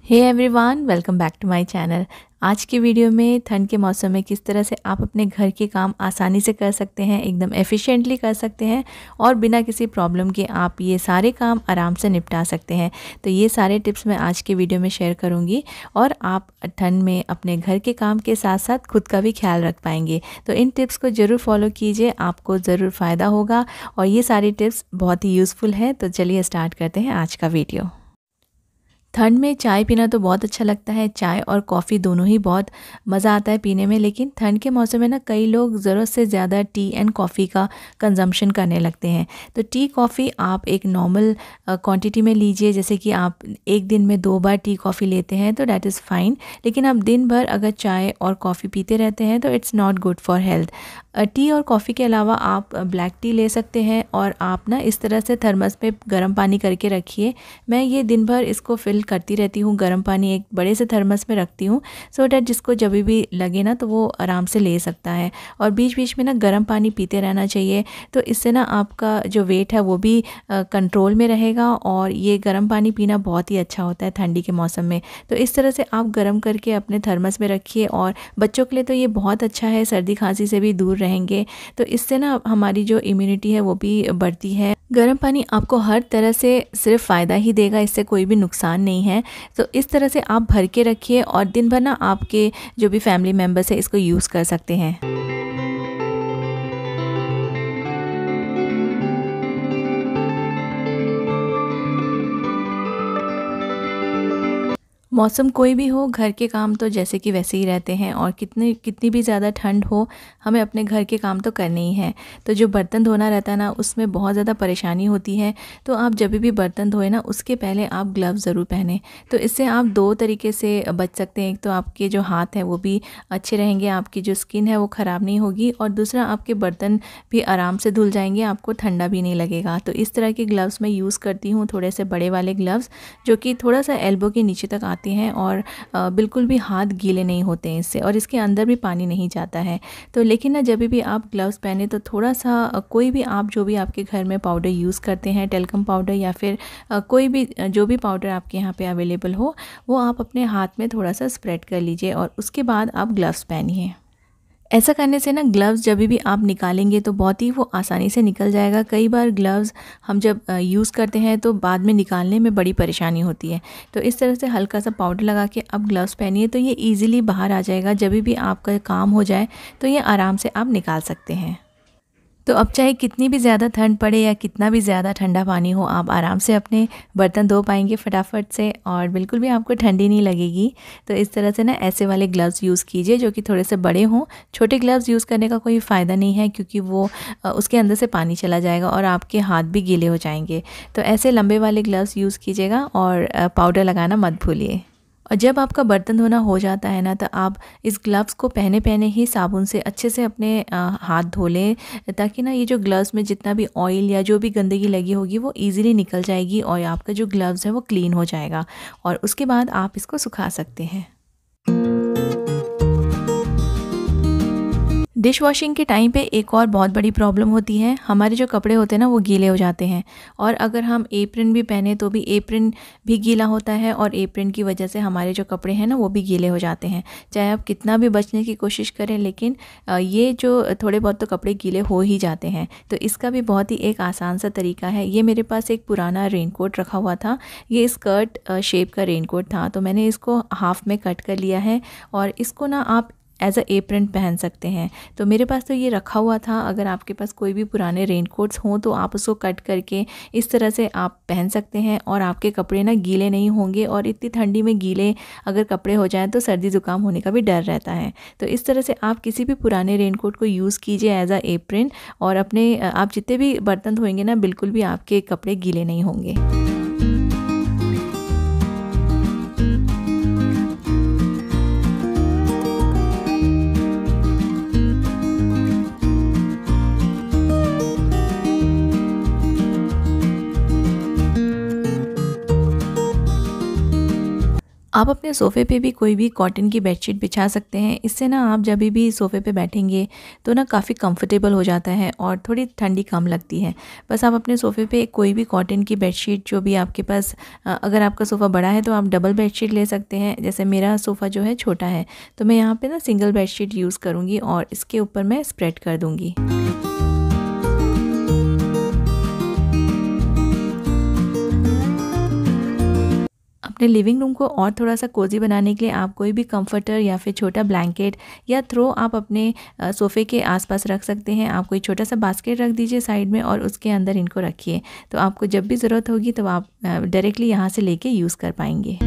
Hey everyone, welcome back to my channel. आज की video में ठंड के मौसम में किस तरह से आप अपने घर के काम आसानी से कर सकते हैं, एकदम एफिशिएंटली कर सकते हैं और बिना किसी प्रॉब्लम के आप ये सारे काम आराम से निपटा सकते हैं। तो ये सारे टिप्स मैं आज के वीडियो में शेयर करूंगी और आप ठंड में अपने घर के काम के साथ साथ खुद का भी ख्याल रख पाएंगे। तो इन टिप्स को ज़रूर फॉलो कीजिए, आपको ज़रूर फ़ायदा होगा और ये सारी टिप्स बहुत ही यूज़फुल है। तो चलिए स्टार्ट करते हैं आज का वीडियो। ठंड में चाय पीना तो बहुत अच्छा लगता है। चाय और कॉफ़ी दोनों ही बहुत मज़ा आता है पीने में, लेकिन ठंड के मौसम में ना कई लोग ज़रूरत से ज़्यादा टी एंड कॉफ़ी का कंजम्पशन करने लगते हैं। तो टी कॉफ़ी आप एक नॉर्मल क्वांटिटी में लीजिए, जैसे कि आप एक दिन में 2 बार टी कॉफ़ी लेते हैं तो डैट इज़ फाइन। लेकिन आप दिन भर अगर चाय और कॉफ़ी पीते रहते हैं तो it's not good for health. T और कॉफ़ी के अलावा आप ब्लैक टी ले सकते हैं और आप ना इस तरह से थर्मस में गर्म पानी करके रखिए। मैं ये दिन भर इसको फिल करती रहती हूँ, गर्म पानी एक बड़े से थर्मस में रखती हूँ, सो डैट जिसको जब भी लगे ना तो वो आराम से ले सकता है। और बीच बीच में ना गर्म पानी पीते रहना चाहिए। तो इससे ना आपका जो वेट है वो भी कंट्रोल में रहेगा और ये गर्म पानी पीना बहुत ही अच्छा होता है ठंडी के मौसम में। तो इस तरह से आप गर्म करके अपने थर्मस में रखिए और बच्चों के लिए तो ये बहुत अच्छा है, सर्दी खांसी से भी दूर रहेंगे। तो इससे ना हमारी जो इम्यूनिटी है वो भी बढ़ती है। गर्म पानी आपको हर तरह से सिर्फ फ़ायदा ही देगा, इससे कोई भी नुकसान नहीं है। तो इस तरह से आप भर के रखिए और दिन भर ना आपके जो भी फैमिली मेम्बर्स है इसको यूज़ कर सकते हैं। मौसम कोई भी हो, घर के काम तो जैसे कि वैसे ही रहते हैं और कितनी भी ज़्यादा ठंड हो, हमें अपने घर के काम तो करने ही हैं। तो जो बर्तन धोना रहता है ना, उसमें बहुत ज़्यादा परेशानी होती है। तो आप जब भी बर्तन धोए ना, उसके पहले आप ग्लव्स ज़रूर पहनें। तो इससे आप 2 तरीके से बच सकते हैं। एक तो आपके जो हाथ हैं वो भी अच्छे रहेंगे, आपकी जो स्किन है वो ख़राब नहीं होगी और दूसरा आपके बर्तन भी आराम से धुल जाएंगे, आपको ठंडा भी नहीं लगेगा। तो इस तरह के ग्लव्स मैं यूज़ करती हूँ, थोड़े से बड़े वाले ग्लव्स जो कि थोड़ा सा एल्बो के नीचे तक आते हैं और बिल्कुल भी हाथ गीले नहीं होते हैं इससे, और इसके अंदर भी पानी नहीं जाता है। तो लेकिन ना जब भी आप ग्लव्स पहने तो थोड़ा सा कोई भी आप जो भी आपके घर में पाउडर यूज़ करते हैं, टेल्कम पाउडर या फिर कोई भी जो भी पाउडर आपके यहाँ पे अवेलेबल हो, वो आप अपने हाथ में थोड़ा सा स्प्रेड कर लीजिए और उसके बाद आप ग्लव्स पहनिए। ऐसा करने से ना ग्लव्स जब भी आप निकालेंगे तो बहुत ही वो आसानी से निकल जाएगा। कई बार ग्लव्स हम जब यूज़ करते हैं तो बाद में निकालने में बड़ी परेशानी होती है। तो इस तरह से हल्का सा पाउडर लगा के आप ग्लव्स पहनिए तो ये ईज़िली बाहर आ जाएगा। जब भी आपका काम हो जाए तो ये आराम से आप निकाल सकते हैं। तो अब चाहे कितनी भी ज़्यादा ठंड पड़े या कितना भी ज़्यादा ठंडा पानी हो, आप आराम से अपने बर्तन धो पाएंगे फटाफट से और बिल्कुल भी आपको ठंडी नहीं लगेगी। तो इस तरह से ना ऐसे वाले ग्लव्स यूज़ कीजिए जो कि थोड़े से बड़े हों। छोटे ग्लव्स यूज़ करने का कोई फ़ायदा नहीं है क्योंकि वो उसके अंदर से पानी चला जाएगा और आपके हाथ भी गीले हो जाएंगे। तो ऐसे लंबे वाले ग्लव्स यूज़ कीजिएगा और पाउडर लगाना मत भूलिए। और जब आपका बर्तन धोना हो जाता है ना, तो आप इस ग्लव्स को पहने पहने ही साबुन से अच्छे से अपने हाथ धो लें, ताकि ना ये जो ग्लव्स में जितना भी ऑयल या जो भी गंदगी लगी होगी वो इजीली निकल जाएगी और आपका जो ग्लव्स है वो क्लीन हो जाएगा और उसके बाद आप इसको सुखा सकते हैं। डिश वॉशिंग के टाइम पे एक और बहुत बड़ी प्रॉब्लम होती है, हमारे जो कपड़े होते हैं ना वो गीले हो जाते हैं और अगर हम एप्रन भी पहने तो भी एप्रन भी गीला होता है और एप्रन की वजह से हमारे जो कपड़े हैं ना वो भी गीले हो जाते हैं। चाहे आप कितना भी बचने की कोशिश करें, लेकिन ये जो थोड़े बहुत तो कपड़े गीले हो ही जाते हैं। तो इसका भी बहुत ही एक आसान सा तरीका है। ये मेरे पास एक पुराना रेनकोट रखा हुआ था, ये स्कर्ट शेप का रेनकोट था, तो मैंने इसको हाफ में कट कर लिया है और इसको ना आप एज अ एप्रन पहन सकते हैं। तो मेरे पास तो ये रखा हुआ था। अगर आपके पास कोई भी पुराने रेनकोट्स हों तो आप उसको कट करके इस तरह से आप पहन सकते हैं और आपके कपड़े ना गीले नहीं होंगे। और इतनी ठंडी में गीले अगर कपड़े हो जाएं तो सर्दी ज़ुकाम होने का भी डर रहता है। तो इस तरह से आप किसी भी पुराने रेनकोट को यूज़ कीजिए एज अ एप्रन और अपने आप जितने भी बर्तन धोएंगे ना बिल्कुल भी आपके कपड़े गीले नहीं होंगे। आप अपने सोफ़े पे भी कोई भी कॉटन की बेडशीट बिछा सकते हैं। इससे ना आप जब भी सोफ़े पे बैठेंगे तो ना काफ़ी कंफर्टेबल हो जाता है और थोड़ी ठंडी कम लगती है। बस आप अपने सोफ़े पे कोई भी कॉटन की बेडशीट जो भी आपके पास, अगर आपका सोफ़ा बड़ा है तो आप डबल बेडशीट ले सकते हैं। जैसे मेरा सोफ़ा जो है छोटा है, तो मैं यहाँ पे ना सिंगल बेडशीट यूज़ करूँगी और इसके ऊपर मैं स्प्रेड कर दूँगी। अपने लिविंग रूम को और थोड़ा-सा कोज़ी बनाने के लिए आप कोई भी कंफर्टर या फिर छोटा ब्लैंकेट या थ्रो आप अपने सोफ़े के आसपास रख सकते हैं। आप कोई छोटा-सा बास्केट रख दीजिए साइड में और उसके अंदर इनको रखिए। तो आपको जब भी ज़रूरत होगी तो आप डायरेक्टली यहाँ से लेके यूज़ कर पाएँगे।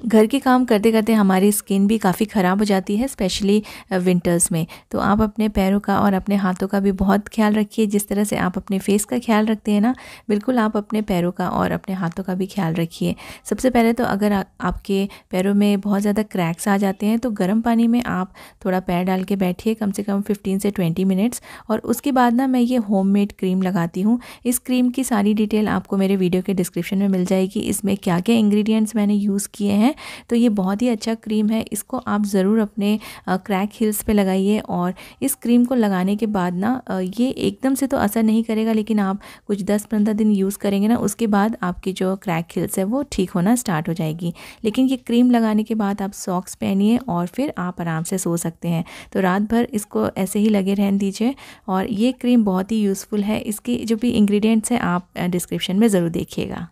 घर के काम करते-करते हमारी स्किन भी काफ़ी ख़राब हो जाती है, स्पेशली विंटर्स में। तो आप अपने पैरों का और अपने हाथों का भी बहुत ख़्याल रखिए। जिस तरह से आप अपने फेस का ख़्याल रखते हैं ना, बिल्कुल आप अपने पैरों का और अपने हाथों का भी ख़्याल रखिए। सबसे पहले तो अगर आपके पैरों में बहुत ज़्यादा क्रैक्स आ जाते हैं तो गर्म पानी में आप थोड़ा पैर डाल के बैठिए, कम से कम 15 से 20 मिनट्स। और उसके बाद ना मैं ये होममेड क्रीम लगाती हूँ। इस क्रीम की सारी डिटेल आपको मेरे वीडियो के डिस्क्रिप्शन में मिल जाएगी। इसमें क्या-क्या इंग्रेडिएंट्स मैंने यूज़ किए हैं। तो ये बहुत ही अच्छा क्रीम है, इसको आप ज़रूर अपने क्रैक हिल्स पे लगाइए। और इस क्रीम को लगाने के बाद ना ये एकदम से तो असर नहीं करेगा, लेकिन आप कुछ 10-15 दिन यूज़ करेंगे ना, उसके बाद आपकी जो क्रैक हिल्स है वो ठीक होना स्टार्ट हो जाएगी। लेकिन ये क्रीम लगाने के बाद आप सॉक्स पहनिए और फिर आप आराम से सो सकते हैं। तो रात भर इसको ऐसे ही लगे रहने दीजिए। और ये क्रीम बहुत ही यूज़फुल है। इसकी जो भी इंग्रेडिएंट्स हैं आप डिस्क्रिप्शन में ज़रूर देखिएगा।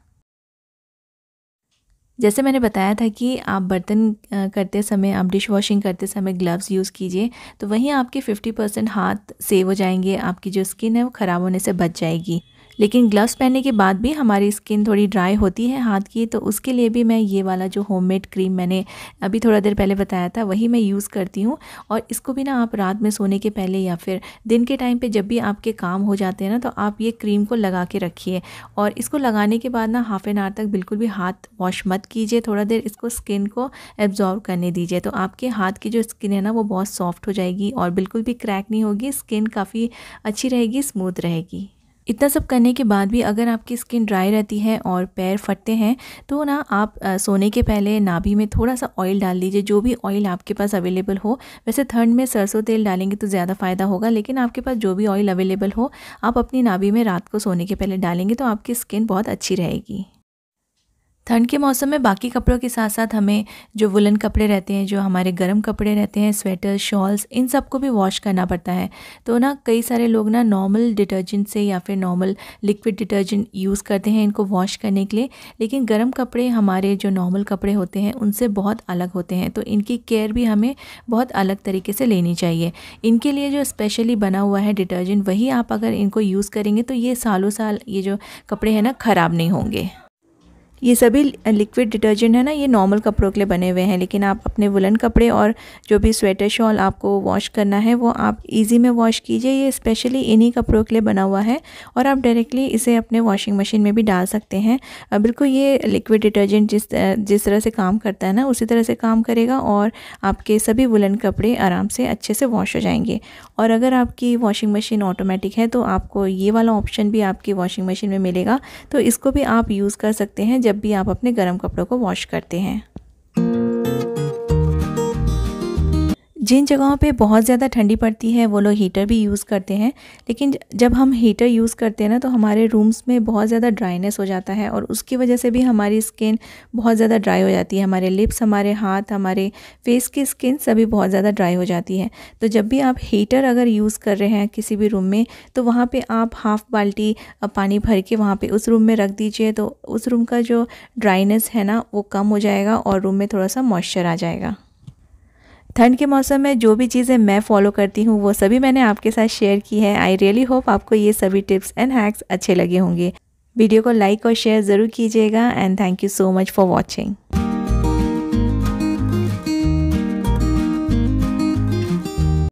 जैसे मैंने बताया था कि आप बर्तन करते समय, आप डिश वॉशिंग करते समय ग्लव्स यूज़ कीजिए, तो वहीं आपके 50% हाथ सेव हो जाएंगे। आपकी जो स्किन है वो ख़राब होने से बच जाएगी। लेकिन ग्लव्स पहनने के बाद भी हमारी स्किन थोड़ी ड्राई होती है हाथ की, तो उसके लिए भी मैं ये वाला जो होममेड क्रीम मैंने अभी थोड़ा देर पहले बताया था, वही मैं यूज़ करती हूँ। और इसको भी ना आप रात में सोने के पहले या फिर दिन के टाइम पे जब भी आपके काम हो जाते हैं ना, तो आप ये क्रीम को लगा के रखिए। और इसको लगाने के बाद ना हाफ़ एन आवर तक बिल्कुल भी हाथ वॉश मत कीजिए। थोड़ा देर इसको स्किन को एब्जॉर्ब करने दीजिए, तो आपके हाथ की जो स्किन है ना वो बहुत सॉफ्ट हो जाएगी और बिल्कुल भी क्रैक नहीं होगी। स्किन काफ़ी अच्छी रहेगी, स्मूथ रहेगी। इतना सब करने के बाद भी अगर आपकी स्किन ड्राई रहती है और पैर फटते हैं, तो ना आप सोने के पहले नाभि में थोड़ा-सा ऑयल डाल दीजिए, जो भी ऑयल आपके पास अवेलेबल हो। वैसे ठंड में सरसों तेल डालेंगे तो ज़्यादा फ़ायदा होगा, लेकिन आपके पास जो भी ऑयल अवेलेबल हो, आप अपनी नाभि में रात को सोने के पहले डालेंगे तो आपकी स्किन बहुत अच्छी रहेगी। ठंड के मौसम में बाकी कपड़ों के साथ साथ हमें जो वुलन कपड़े रहते हैं, जो हमारे गर्म कपड़े रहते हैं, स्वेटर, शॉल्स, इन सबको भी वॉश करना पड़ता है। तो ना कई सारे लोग ना नॉर्मल डिटर्जेंट से या फिर नॉर्मल लिक्विड डिटर्जेंट यूज़ करते हैं इनको वॉश करने के लिए, लेकिन गर्म कपड़े हमारे जो नॉर्मल कपड़े होते हैं उनसे बहुत अलग होते हैं। तो इनकी केयर भी हमें बहुत अलग तरीके से लेनी चाहिए। इनके लिए जो स्पेशली बना हुआ है डिटर्जेंट, वही आप अगर इनको यूज़ करेंगे तो ये सालों साल ये जो कपड़े हैं ना ख़राब नहीं होंगे। ये सभी लिक्विड डिटर्जेंट है ना, ये नॉर्मल कपड़ों के लिए बने हुए हैं, लेकिन आप अपने वुलन कपड़े और जो भी स्वेटर शॉल आपको वॉश करना है वो आप इजी में वॉश कीजिए। ये स्पेशली इन्हीं कपड़ों के लिए बना हुआ है और आप डायरेक्टली इसे अपने वॉशिंग मशीन में भी डाल सकते हैं। बिल्कुल ये लिक्विड डिटर्जेंट जिस तरह से काम करता है ना, उसी तरह से काम करेगा और आपके सभी वुलन कपड़े आराम से अच्छे से वॉश हो जाएंगे। और अगर आपकी वॉशिंग मशीन ऑटोमेटिक है तो आपको ये वाला ऑप्शन भी आपकी वॉशिंग मशीन में मिलेगा, तो इसको भी आप यूज़ कर सकते हैं जब भी आप अपने गर्म कपड़ों को वॉश करते हैं। जिन जगहों पे बहुत ज़्यादा ठंडी पड़ती है वो लोग हीटर भी यूज़ करते हैं, लेकिन जब हम हीटर यूज़ करते हैं ना तो हमारे रूम्स में बहुत ज़्यादा ड्राइनेस हो जाता है और उसकी वजह से भी हमारी स्किन बहुत ज़्यादा ड्राई हो जाती है। हमारे लिप्स, हमारे हाथ, हमारे फेस की स्किन सभी बहुत ज़्यादा ड्राई हो जाती है। तो जब भी आप हीटर अगर यूज़ कर रहे हैं किसी भी रूम में, तो वहाँ पर आप हाफ़ बाल्टी पानी भर के वहाँ पर उस रूम में रख दीजिए, तो उस रूम का जो ड्राइनेस है ना वो कम हो जाएगा और रूम में थोड़ा सा मॉइस्चर आ जाएगा। ठंड के मौसम में जो भी चीज़ें मैं फ़ॉलो करती हूँ वो सभी मैंने आपके साथ शेयर की है। आई रियली होप आपको ये सभी टिप्स एंड हैक्स अच्छे लगे होंगे। वीडियो को लाइक और शेयर ज़रूर कीजिएगा and thank you so much for watching.